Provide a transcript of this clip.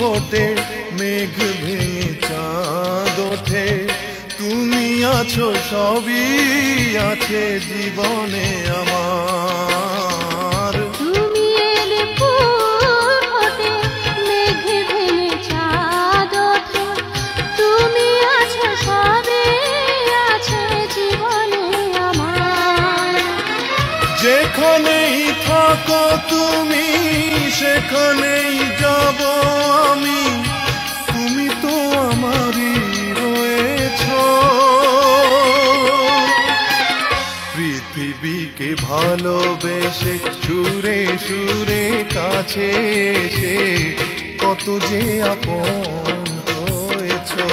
ফোটে, মেঘ ভেঙে চাঁদ ওঠে, তুমি আছো, সবই আছে জীবনে আমার। তুমি এলে ফুল ফোটে, মেঘ ভেঙে চাঁদ ওঠে, তুমি আছো, সবই আছে জীবনে আমার। যেখানেই থাকো তুমি, সেখানেই যাব আমি, তুমি তো আমারই রয়েছো। পৃথিবীকে ভালোবেসে সুরে সুরে কাছে এসে কত যে আপন হয়েছো।